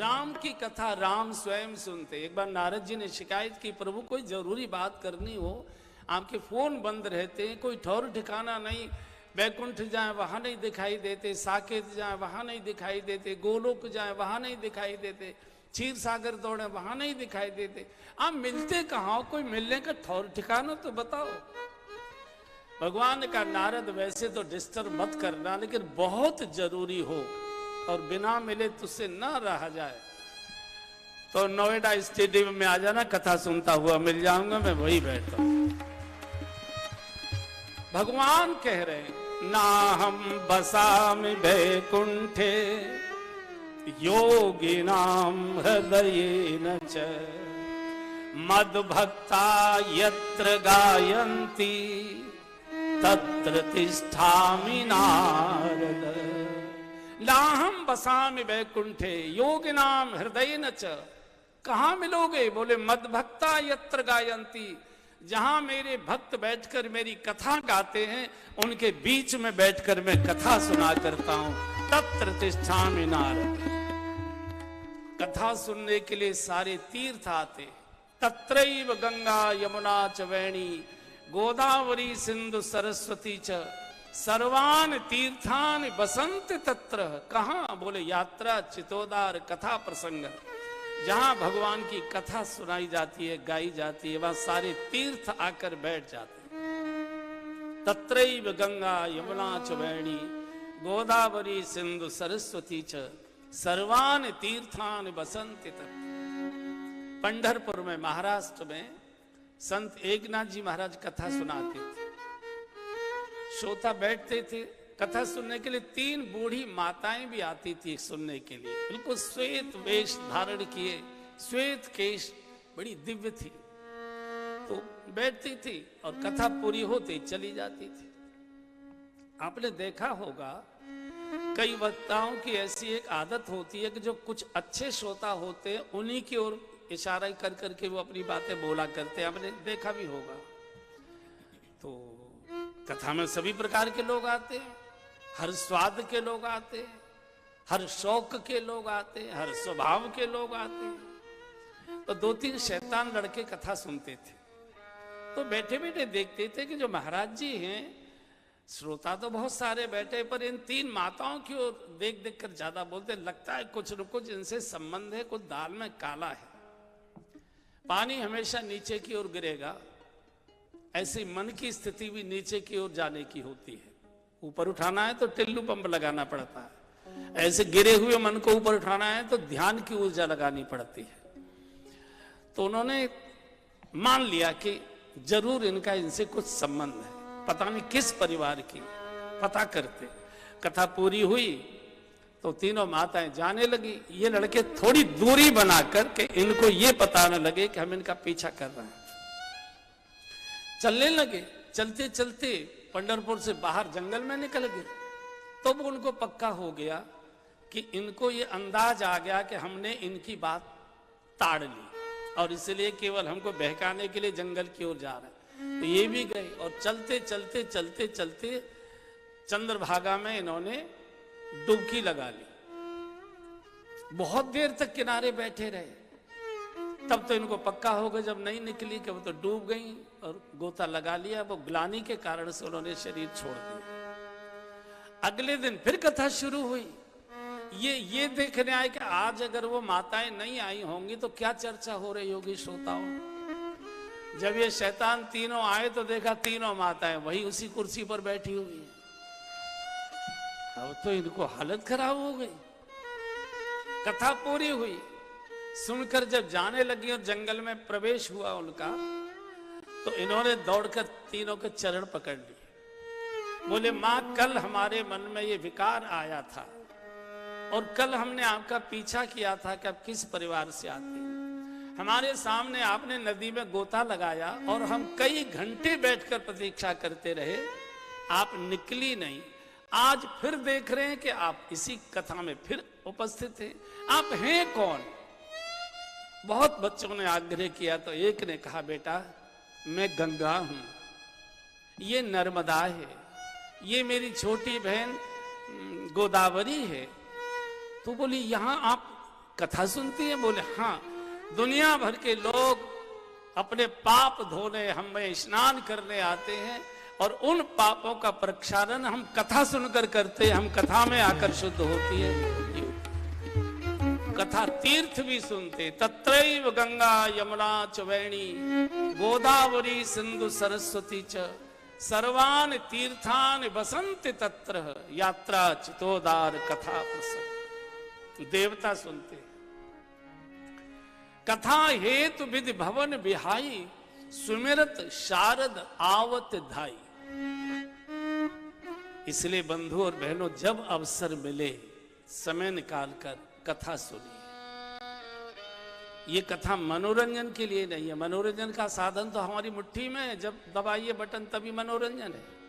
राम की कथा राम स्वयं सुनते। एक बार नारद जी ने शिकायत की, प्रभु कोई जरूरी बात करनी हो, आपके फोन बंद रहते हैं, कोई ठौर ठिकाना नहीं, बैकुंठ जाए वहां नहीं दिखाई देते, साकेत जाए वहां नहीं दिखाई देते, गोलोक जाए वहां नहीं दिखाई देते, क्षीर सागर दौड़े वहां नहीं दिखाई देते, आप मिलते कहाँ हो? कोई मिलने का ठौर ठिकाना तो बताओ। भगवान का, नारद वैसे तो डिस्टर्ब मत करना, लेकिन बहुत जरूरी हो और बिना मिले तुझसे ना रहा जाए तो नोएडा स्टेडियम में आ जाना, कथा सुनता हुआ मिल जाऊंगा, मैं वही बैठा हूं। भगवान कह रहे हैं, ना हम बसामि वैकुंठे योगिनां हृदयेन च मद्भक्ता यत्र गायन्ति तत्र तिष्ठामि नारद। नाहं बसामि वैकुंठे योगिनां हृदयेन च। कहां मिलोगे? बोले मद्भक्ता यत्र गायन्ति, जहां मेरे भक्त बैठकर मेरी कथा गाते हैं उनके बीच में बैठकर मैं कथा सुना करता हूं। तत्र तिष्ठामि नारद। कथा सुनने के लिए सारे तीर्थ आते, तत्रैव गंगा यमुना च वेणी गोदावरी सिंधु सरस्वती च सर्वान तीर्थान बसंत तत्र। कहां? बोले यात्रा चितोदार कथा प्रसंग, जहां भगवान की कथा सुनाई जाती है, गाई जाती है, वहां सारे तीर्थ आकर बैठ जाते हैं। तत्रैव गंगा यमुना च वेणी गोदावरी सिंधु सरस्वती च सर्वान तीर्थान बसंत तत्र। पंढरपुर में, महाराष्ट्र में, संत एकनाथ जी महाराज कथा सुनाते थे। श्रोता बैठते थे कथा सुनने के लिए, 3 बूढ़ी माताएं भी आती थी सुनने के लिए, बिल्कुल श्वेत वेश धारण किए, श्वेत केश, बड़ी दिव्य थी। तो बैठती थी और कथा पूरी होती चली जाती थी। आपने देखा होगा कई वक्ताओं की ऐसी एक आदत होती है कि जो कुछ अच्छे श्रोता होते हैं उन्हीं की ओर इशारा कर करके वो अपनी बातें बोला करते हैं, आपने देखा भी होगा। तो कथा में सभी प्रकार के लोग आते हैं, हर स्वाद के लोग आते हैं, हर शौक के लोग आते हैं, हर स्वभाव के लोग आते हैं। तो 2-3 शैतान लड़के कथा सुनते थे, तो बैठे बैठे देखते थे कि जो महाराज जी हैं, श्रोता तो बहुत सारे बैठे, पर इन 3 माताओं की ओर देख देख कर ज्यादा बोलते, लगता है कुछ न कुछ इनसे संबंध है, कुछ दाल में काला है। पानी हमेशा नीचे की ओर गिरेगा, ऐसी मन की स्थिति भी नीचे की ओर जाने की होती है। ऊपर उठाना है तो टिल्लू पंप लगाना पड़ता है, ऐसे गिरे हुए मन को ऊपर उठाना है तो ध्यान की ऊर्जा लगानी पड़ती है। तो उन्होंने मान लिया कि जरूर इनका इनसे कुछ संबंध है, पता नहीं किस परिवार की। पता करते, कथा पूरी हुई तो तीनों माताएं जाने लगी। ये लड़के थोड़ी दूरी बनाकर के इनको ये पता न लगे कि हम इनका पीछा कर रहे हैं, चलने लगे। चलते चलते पंढरपुर से बाहर जंगल में निकल गए। तो वो उनको पक्का हो गया कि इनको ये अंदाज आ गया कि हमने इनकी बात ताड़ ली और इसलिए केवल हमको बहकाने के लिए जंगल की ओर जा रहे हैं। तो ये भी गए और चलते चलते चलते चलते चंद्रभागा में इन्होंने डुबकी लगा ली। बहुत देर तक किनारे बैठे रहे। तब तो इनको पक्का हो गया जब नहीं निकली कि वो तो डूब गई, और गोता लगा लिया। वो ग्लानि के कारण से उन्होंने शरीर छोड़ दिया। अगले दिन फिर कथा शुरू हुई। ये देखने आए कि आज अगर वो माताएं नहीं आई होंगी तो क्या चर्चा हो रही होगी श्रोताओं। जब ये शैतान तीनों आए तो देखा तीनों माताएं वही उसी कुर्सी पर बैठी हुई। अब तो इनको हालत खराब हो गई। कथा पूरी हुई, सुनकर जब जाने लगी और जंगल में प्रवेश हुआ उनका, तो इन्होंने दौड़कर तीनों के चरण पकड़ लिए। बोले, मां, कल हमारे मन में ये विकार आया था और कल हमने आपका पीछा किया था कि आप किस परिवार से आते। हमारे सामने आपने नदी में गोता लगाया और हम कई घंटे बैठकर प्रतीक्षा करते रहे, आप निकली नहीं। आज फिर देख रहे हैं कि आप इसी कथा में फिर उपस्थित हैं। आप हैं कौन? बहुत बच्चों ने आग्रह किया तो एक ने कहा, बेटा मैं गंगा हूं, ये नर्मदा है, ये मेरी छोटी बहन गोदावरी है। तो बोली, यहां आप कथा सुनती है? बोले हाँ, दुनिया भर के लोग अपने पाप धोने हमें स्नान करने आते हैं और उन पापों का प्रक्षालन हम कथा सुनकर करते हैं, हम कथा में आकर शुद्ध होती है। कथा तीर्थ भी सुनते, तत्रैव गंगा यमुना च वेणी गोदावरी सिंधु सरस्वती च सर्वान तीर्थान बसंत तत्र यात्रा चितोदार कथा प्रसंग। देवता सुनते, कथा हेतु विधि भवन बिहाई सुमिरत शारद आवत धाई। इसलिए बंधु और बहनों, जब अवसर मिले समय निकालकर कथा सुनिए। ये कथा मनोरंजन के लिए नहीं है, मनोरंजन का साधन तो हमारी मुट्ठी में है, जब दबाइए बटन तभी मनोरंजन है।